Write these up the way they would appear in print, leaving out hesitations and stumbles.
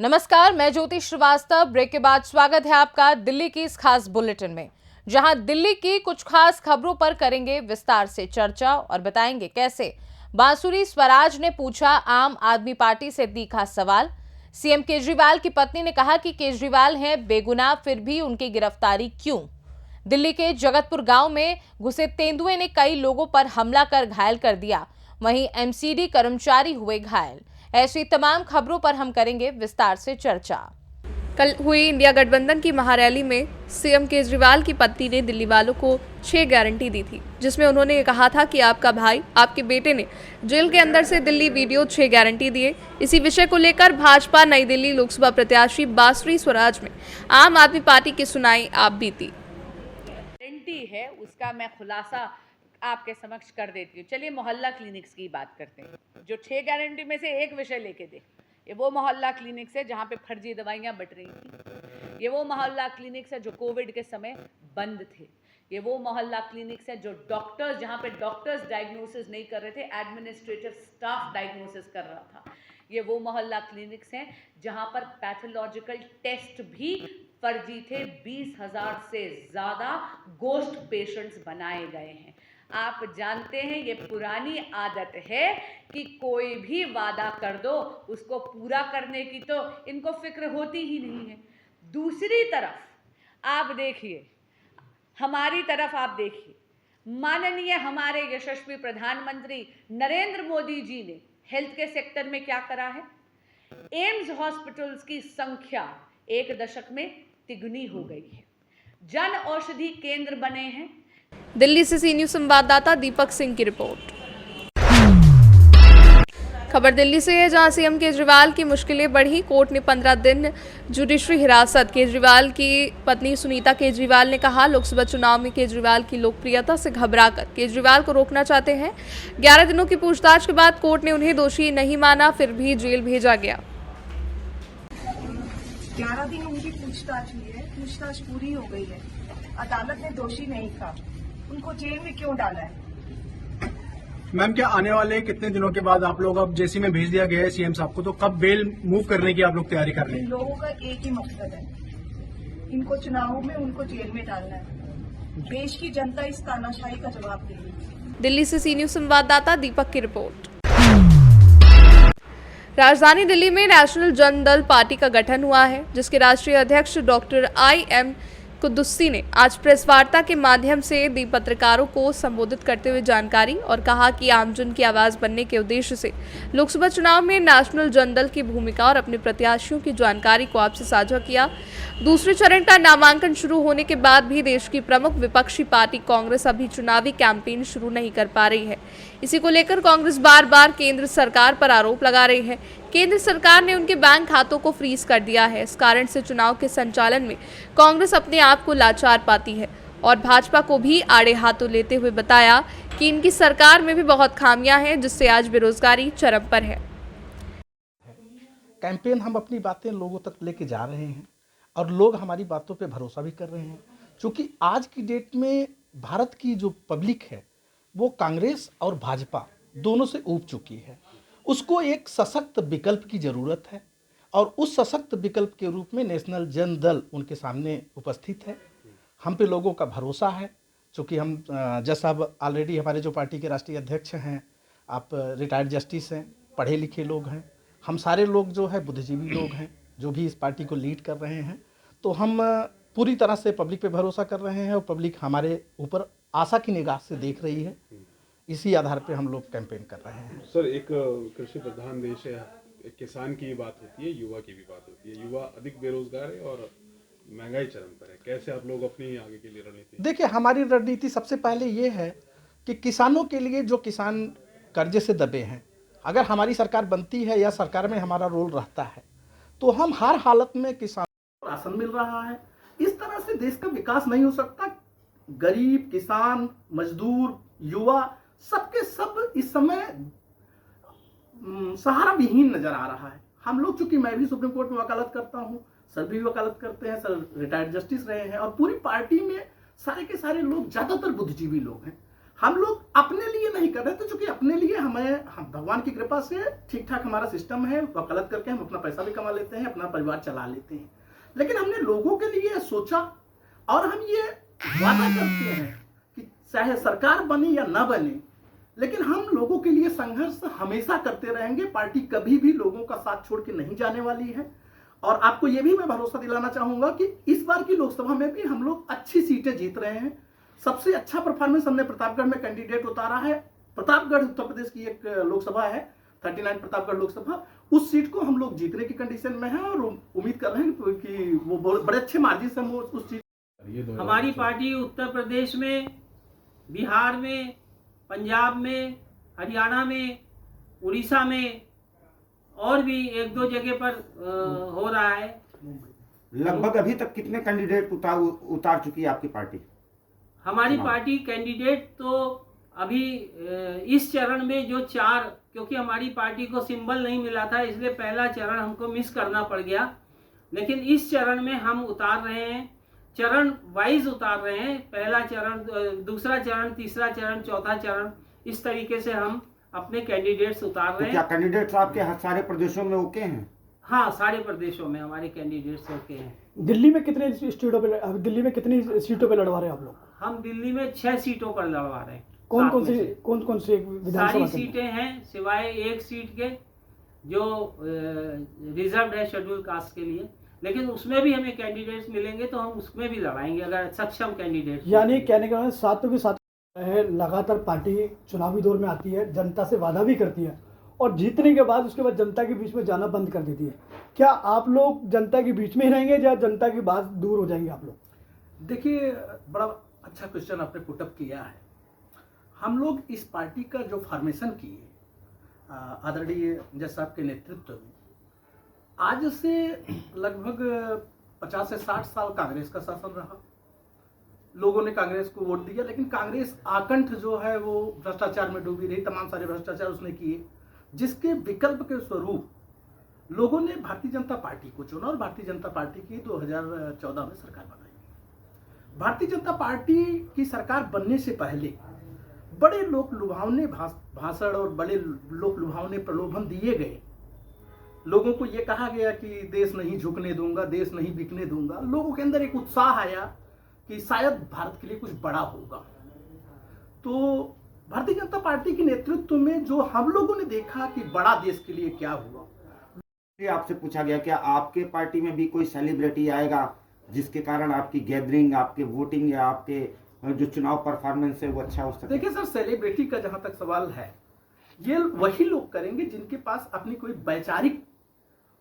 नमस्कार, मैं ज्योति श्रीवास्तव। ब्रेक के बाद स्वागत है आपका दिल्ली की इस खास बुलेटिन में, जहां दिल्ली की कुछ खास खबरों पर करेंगे विस्तार से चर्चा और बताएंगे कैसे बांसुरी स्वराज ने पूछा आम आदमी पार्टी से तीखा सवाल। सीएम केजरीवाल की पत्नी ने कहा कि केजरीवाल हैं बेगुनाह, फिर भी उनकी गिरफ्तारी क्यों। दिल्ली के जगतपुर गांव में घुसे तेंदुए ने कई लोगों पर हमला कर घायल कर दिया, वहीं एमसीडी कर्मचारी हुए घायल। ऐसी तमाम खबरों पर हम करेंगे विस्तार से चर्चा। कल हुई इंडिया गठबंधन की महारैली में सीएम केजरीवाल की पत्नी ने दिल्ली वालों को 6 गारंटी दी थी, जिसमें उन्होंने ये कहा था कि आपका भाई, आपके बेटे ने जेल के अंदर से दिल्ली वीडियो 6 गारंटी दिए। इसी विषय को लेकर भाजपा नई दिल्ली लोकसभा प्रत्याशी बांसुरी स्वराज में आम आदमी पार्टी की सुनाई आप बीती। गारंटी है उसका मैं खुलासा आपके समक्ष कर देती हूँ। चलिए मोहल्ला क्लिनिक्स की बात करते हैं। जो 6 गारंटी में से एक विषय लेके दे, ये वो मोहल्ला क्लिनिक्स है जहाँ पे फर्जी दवाइयाँ बट रही थी। ये वो मोहल्ला क्लिनिक्स है जो कोविड के समय बंद थे। ये वो मोहल्ला क्लिनिक्स है जो डॉक्टर्स, जहाँ पे डॉक्टर्स डायग्नोसिस नहीं कर रहे थे, एडमिनिस्ट्रेटिव स्टाफ डायग्नोसिस कर रहा था। ये वो मोहल्ला क्लिनिक्स हैं जहाँ पर पैथोलॉजिकल टेस्ट भी फर्जी थे। 20,000 से ज़्यादा गोस्ट पेशेंट्स बनाए गए हैं। आप जानते हैं ये पुरानी आदत है कि कोई भी वादा कर दो उसको पूरा करने की तो इनको फिक्र होती ही नहीं है। दूसरी तरफ आप देखिए, हमारी तरफ आप देखिए, माननीय हमारे यशस्वी प्रधानमंत्री नरेंद्र मोदी जी ने हेल्थ के सेक्टर में क्या करा है। एम्स हॉस्पिटल्स की संख्या 1 दशक में तिगुनी हो गई है। जन औषधि केंद्र बने हैं। दिल्ली से सी न्यूज संवाददाता दीपक सिंह की रिपोर्ट। खबर दिल्ली से है, जहां सीएम केजरीवाल की मुश्किलें बढ़ी। कोर्ट ने 15 दिन जुडिशरी हिरासत। केजरीवाल की पत्नी सुनीता केजरीवाल ने कहा, लोकसभा चुनाव में केजरीवाल की लोकप्रियता से घबराकर केजरीवाल को रोकना चाहते हैं। 11 दिनों की पूछताछ के बाद कोर्ट ने उन्हें दोषी नहीं माना, फिर भी जेल भेजा गया। 11 दिन उनकी पूछताछ हुई है, पूछताछ पूरी हो गई है। अदालत ने दोषी नहीं कहा, उनको जेल में क्यों डाला है? मैम, क्या आने वाले कितने दिनों के बाद आप लोग, अब जेसी में भेज दिया गया है सीएम साहब को, तो कब बेल मूव करने की आप लोग तैयारी कर रहे हैं? लोगों का एक ही मकसद है, इनको चुनावों में उनको जेल में डालना है। देश की जनता इस तानाशाही का जवाब देगी। दिल्ली से सी न्यूज संवाददाता दीपक की रिपोर्ट। राजधानी दिल्ली में नेशनल जनदल पार्टी का गठन हुआ है, जिसके राष्ट्रीय अध्यक्ष डॉक्टर IM कुद्दुसी ने आज प्रेस वार्ता के माध्यम से दी पत्रकारों को संबोधित करते हुए जानकारी और कहा कि आमजन की आवाज बनने के उद्देश्य से लोकसभा चुनाव में नेशनल जनदल की भूमिका और अपने प्रत्याशियों की जानकारी को आपसे साझा किया। दूसरे चरण का नामांकन शुरू होने के बाद भी देश की प्रमुख विपक्षी पार्टी कांग्रेस अभी चुनावी कैंपेन शुरू नहीं कर पा रही है। इसी को लेकर कांग्रेस बार बार केंद्र सरकार पर आरोप लगा रही है। केंद्र सरकार ने उनके बैंक खातों को फ्रीज कर दिया है। इस कारण से चुनाव के संचालन में कांग्रेस अपने आप को लाचार पाती है और भाजपा को भी आड़े हाथों लेते हुए बताया कि इनकी सरकार में भी बहुत खामियां हैं, जिससे आज बेरोजगारी चरम पर है। कैंपेन हम अपनी बातें लोगों तक लेके जा रहे हैं और लोग हमारी बातों पे भरोसा भी कर रहे हैं, क्योंकि आज की डेट में भारत की जो पब्लिक है वो कांग्रेस और भाजपा दोनों से ऊब चुकी है। उसको एक सशक्त विकल्प की ज़रूरत है और उस सशक्त विकल्प के रूप में नेशनल जनदल उनके सामने उपस्थित है। हम पे लोगों का भरोसा है, क्योंकि हम जज साहब ऑलरेडी हमारे जो पार्टी के राष्ट्रीय अध्यक्ष हैं, आप रिटायर्ड जस्टिस हैं, पढ़े लिखे लोग हैं। हम सारे लोग जो है बुद्धिजीवी लोग हैं, जो भी इस पार्टी को लीड कर रहे हैं। तो हम पूरी तरह से पब्लिक पे भरोसा कर रहे हैं और पब्लिक हमारे ऊपर आशा की निगाह से देख रही है। इसी आधार पे हम लोग कैंपेन कर रहे हैं। सर, एक कृषि प्रधान देश है, एक किसान की भी बात होती है, युवा की भी बात होती है। युवा अधिक बेरोजगार है और महंगाई चरम पर है। कैसे आप लोग अपनी आगे के लिए रणनीति? देखिए, हमारी रणनीति सबसे पहले ये है कि किसानों के लिए, जो किसान कर्जे से दबे हैं, अगर हमारी सरकार बनती है या सरकार में हमारा रोल रहता है तो हम हर हालत में किसानों को राशन मिल रहा है। इस तरह से देश का विकास नहीं हो सकता। गरीब, किसान, मजदूर, युवा सबके सब इस समय सहारा विहीन नजर आ रहा है। हम लोग, चूंकि मैं भी सुप्रीम कोर्ट में वकालत करता हूं, सर भी वकालत करते हैं, सर रिटायर्ड जस्टिस रहे हैं और पूरी पार्टी में सारे के सारे लोग ज्यादातर बुद्धिजीवी लोग हैं। हम लोग अपने लिए नहीं कर रहे थे, क्योंकि अपने लिए हम भगवान की कृपा से ठीक ठाक हमारा सिस्टम है, वकालत करके हम अपना पैसा भी कमा लेते हैं, अपना परिवार चला लेते हैं। लेकिन हमने लोगों के लिए सोचा और हम ये वादा करते हैं कि चाहे सरकार बने या ना बने, लेकिन हम लोगों के लिए संघर्ष हमेशा करते रहेंगे। पार्टी कभी भी लोगों का साथ छोड़ के नहीं जाने वाली है। और आपको ये भी मैं भरोसा दिलाना चाहूंगा कि इस बार की लोकसभा में भी हम लोग अच्छी सीटें जीत रहे हैं। सबसे अच्छा परफॉर्मेंस हमने प्रतापगढ़ में कैंडिडेट उतारा है। प्रतापगढ़ उत्तर प्रदेश की एक लोकसभा है, 39 प्रतापगढ़ लोकसभा, उस सीट को हम लोग जीतने की कंडीशन में हैं और उम्मीद कर रहे हैं कि वो बड़े अच्छे मार्जिन से हम उस सीट। हमारी पार्टी उत्तर प्रदेश में, बिहार में, पंजाब में, हरियाणा में, उड़ीसा में और भी एक दो जगह पर हो रहा है। लगभग अभी तक कितने कैंडिडेट उतार चुकी है आपकी पार्टी? हमारी पार्टी कैंडिडेट तो अभी इस चरण में जो 4, क्योंकि हमारी पार्टी को सिंबल नहीं मिला था इसलिए पहला चरण हमको मिस करना पड़ गया, लेकिन इस चरण में हम उतार रहे हैं, चरण वाइज उतार रहे हैं। पहला चरण, दूसरा चरण, तीसरा चरण, चौथा चरण, इस तरीके से हम अपने कैंडिडेट्स उतार रहे हैं। क्या कैंडिडेट्स आपके सारे प्रदेशों में ओके हैं? हाँ, सारे प्रदेशों में हमारे कैंडिडेट्स ओके हैं। दिल्ली में कितने सीटों पे लड़वा रहे हैं आप लोग? हम दिल्ली में 6 सीटों पर लड़वा रहे हैं। कौन कौन सी विधानसभा? सारी सीटें हैं सिवाय एक सीट के जो रिजर्व्ड है शेड्यूल कास्ट के लिए, लेकिन उसमें भी हमें कैंडिडेट्स मिलेंगे तो हम उसमें भी लड़ाएंगे अगर सक्षम कैंडिडेट। यानी कहने का सातों के साथ है, लगातार पार्टी चुनावी दौर में आती है, जनता से वादा भी करती है और जीतने के बाद उसके बाद जनता के बीच में जाना बंद कर देती है। क्या आप लोग जनता के बीच में ही रहेंगे या जनता की बात दूर हो जाएंगे आप लोग? देखिए, बड़ा अच्छा क्वेश्चन आपने पुटअप किया है। हम लोग इस पार्टी का जो फॉर्मेशन किए आदरणीय जज साहब के नेतृत्व में, आज से लगभग 50 से 60 साल कांग्रेस का शासन रहा। लोगों ने कांग्रेस को वोट दिया, लेकिन कांग्रेस आकंठ जो है वो भ्रष्टाचार में डूबी रही, तमाम सारे भ्रष्टाचार उसने किए, जिसके विकल्प के स्वरूप लोगों ने भारतीय जनता पार्टी को चुना और भारतीय जनता पार्टी की 2014 में सरकार बनाई। भारतीय जनता पार्टी की सरकार बनने से पहले बड़े लोक लुभावने भाषण और बड़े लोक लुभावने प्रलोभन दिए गए। लोगों को यह कहा गया कि देश नहीं झुकने दूंगा, देश नहीं बिकने दूंगा। लोगों के अंदर एक उत्साह आया कि शायद भारत के लिए कुछ बड़ा होगा। तो भारतीय जनता पार्टी के नेतृत्व में जो हम लोगों ने देखा कि बड़ा देश के लिए क्या हुआ। आपसे पूछा गया क्या आपके पार्टी में भी कोई सेलिब्रिटी आएगा जिसके कारण आपकी गैदरिंग, आपके वोटिंग या आपके जो चुनाव परफॉर्मेंस है वो अच्छा हो सके? देखिए सर, सेलिब्रिटी का जहां तक सवाल है, ये वही लोग करेंगे जिनके पास अपनी कोई वैचारिक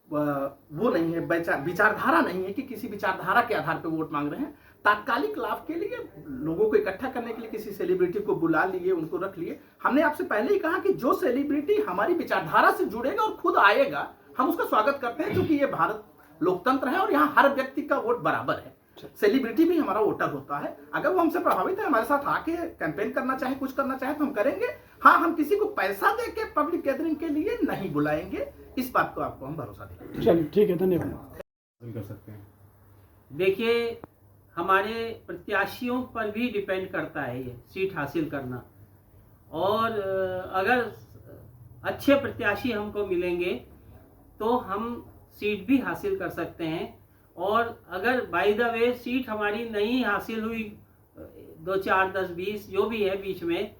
वो नहीं है, विचारधारा नहीं है कि किसी विचारधारा के आधार पर वोट मांग रहे हैं। तात्कालिक लाभ के लिए लोगों को इकट्ठा करने के लिए किसी सेलिब्रिटी को बुला लिए, उनको रख लिए। हमने आपसे पहले ही कहा कि जो सेलिब्रिटी हमारी विचारधारा से जुड़ेगा और खुद आएगा, हम उसका स्वागत करते हैं, क्योंकि ये भारत लोकतंत्र है और यहाँ हर व्यक्ति का वोट बराबर है। सेलिब्रिटी भी हमारा वोटर होता है। अगर वो हमसे प्रभावित है, हमारे साथ आके कैंपेन करना चाहे, कुछ करना चाहे तो हम करेंगे। हाँ, हम किसी को पैसा दे के पब्लिक गैदरिंग के लिए नहीं बुलाएंगे, इस बात को आपको हम भरोसा देंगे। चलिए ठीक है, धन्यवाद। कर सकते हैं। देखिए, हमारे प्रत्याशियों पर भी डिपेंड करता है ये सीट हासिल करना, और अगर अच्छे प्रत्याशी हमको मिलेंगे तो हम सीट भी हासिल कर सकते हैं। और अगर बाय द वे सीट हमारी नहीं हासिल हुई, 2, 4, 10, 20 जो भी है बीच में,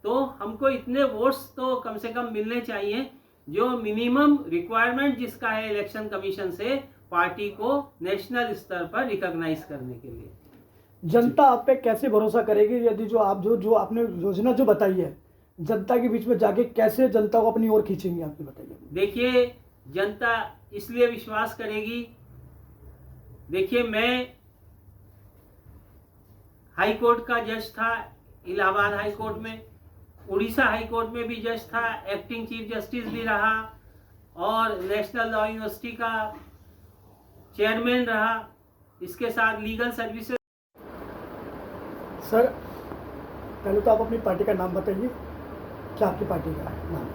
तो हमको इतने वोट्स तो कम से कम मिलने चाहिए जो मिनिमम रिक्वायरमेंट जिसका है इलेक्शन कमीशन से पार्टी को नेशनल स्तर पर रिकॉग्नाइज करने के लिए। जनता आप पे कैसे भरोसा करेगी यदि जो आपने योजना जो बताई है, जनता के बीच में जाके कैसे जनता को अपनी ओर खींचेंगे, आप बताइए। देखिए, जनता इसलिए विश्वास करेगी, देखिए मैं हाई कोर्ट का जज था, इलाहाबाद हाई कोर्ट में, उड़ीसा हाई कोर्ट में भी जज था, एक्टिंग चीफ जस्टिस भी रहा और नेशनल लॉ यूनिवर्सिटी का चेयरमैन रहा, इसके साथ लीगल सर्विसेज। सर, पहले तो आप अपनी पार्टी का नाम बताइए, क्या आपकी पार्टी का नाम?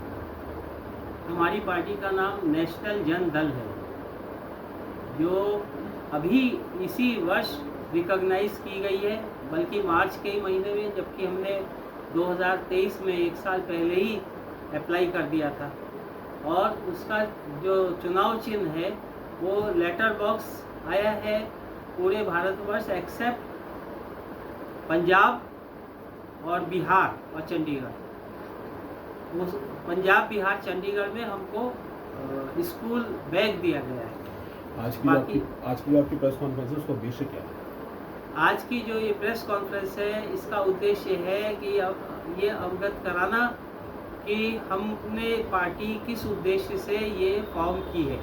हमारी पार्टी का नाम नेशनल जन दल है, जो अभी इसी वर्ष रिकॉग्नाइज की गई है, बल्कि मार्च के ही महीने में, जबकि हमने 2023 में 1 साल पहले ही अप्लाई कर दिया था और उसका जो चुनाव चिन्ह है वो लेटर बॉक्स आया है पूरे भारतवर्ष एक्सेप्ट पंजाब और बिहार और चंडीगढ़। उस पंजाब, बिहार, चंडीगढ़ में हमको स्कूल बैग दिया गया है। आज की आपकी प्रेस कॉन्फ्रेंस है, उसका उद्देश्य क्या है? आज की जो ये प्रेस कॉन्फ्रेंस है इसका उद्देश्य है कि ये अवगत कराना कि हमने पार्टी किस उद्देश्य से ये फॉर्म की है,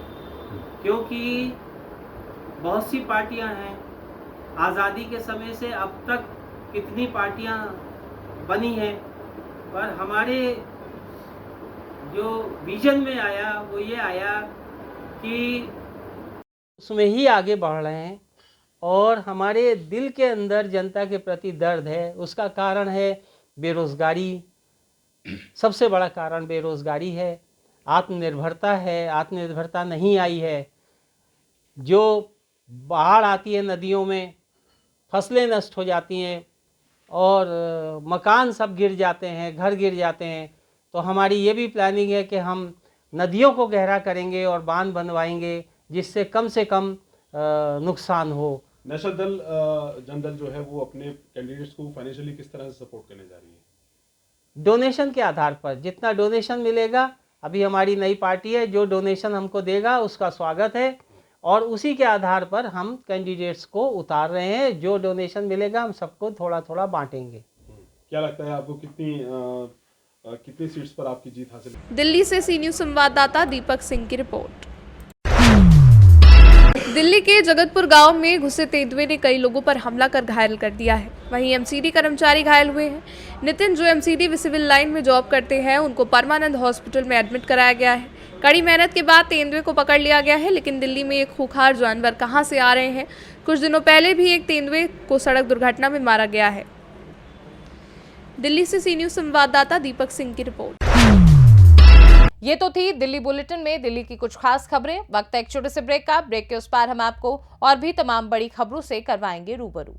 क्योंकि बहुत सी पार्टियां हैं। आज़ादी के समय से अब तक कितनी पार्टियां बनी हैं, पर हमारे जो विजन में आया वो ये आया कि उसमें ही आगे बढ़ रहे हैं और हमारे दिल के अंदर जनता के प्रति दर्द है। उसका कारण है बेरोज़गारी, सबसे बड़ा कारण बेरोज़गारी है। आत्मनिर्भरता है, आत्मनिर्भरता नहीं आई है। जो बाढ़ आती है नदियों में, फसलें नष्ट हो जाती हैं और मकान सब गिर जाते हैं, घर गिर जाते हैं। तो हमारी ये भी प्लानिंग है कि हम नदियों को गहरा करेंगे और बांध बनवाएंगे जिससे कम से कम नुकसान हो। नेशनल दल जनदल जो है वो अपने कैंडिडेट्स को फाइनेंशियली किस तरह से सपोर्ट करने जा रही है? डोनेशन के आधार पर, जितना डोनेशन मिलेगा, अभी हमारी नई पार्टी है, जो डोनेशन हमको देगा उसका स्वागत है और उसी के आधार पर हम कैंडिडेट्स को उतार रहे हैं। जो डोनेशन मिलेगा हम सबको थोड़ा थोड़ा बांटेंगे। क्या लगता है आपको कितनी सीट्स पर आपकी जीत हासिल? दिल्ली से सी न्यूज़ संवाददाता दीपक सिंह की रिपोर्ट। दिल्ली के जगतपुर गांव में घुसे तेंदुए ने कई लोगों पर हमला कर घायल कर दिया है। वहीं एमसीडी कर्मचारी घायल हुए हैं। नितिन, जो एमसीडी सिविल लाइन में जॉब करते हैं, उनको परमानंद हॉस्पिटल में एडमिट कराया गया है। कड़ी मेहनत के बाद तेंदुए को पकड़ लिया गया है, लेकिन दिल्ली में एक खूंखार जानवर कहां से आ रहे हैं। कुछ दिनों पहले भी एक तेंदुए को सड़क दुर्घटना में मारा गया है। दिल्ली से सी न्यूज़ संवाददाता दीपक सिंह की रिपोर्ट। ये तो थी दिल्ली बुलेटिन में दिल्ली की कुछ खास खबरें। वक्त है एक छोटे से ब्रेक का। ब्रेक के उस पार हम आपको और भी तमाम बड़ी खबरों से करवाएंगे रूबरू।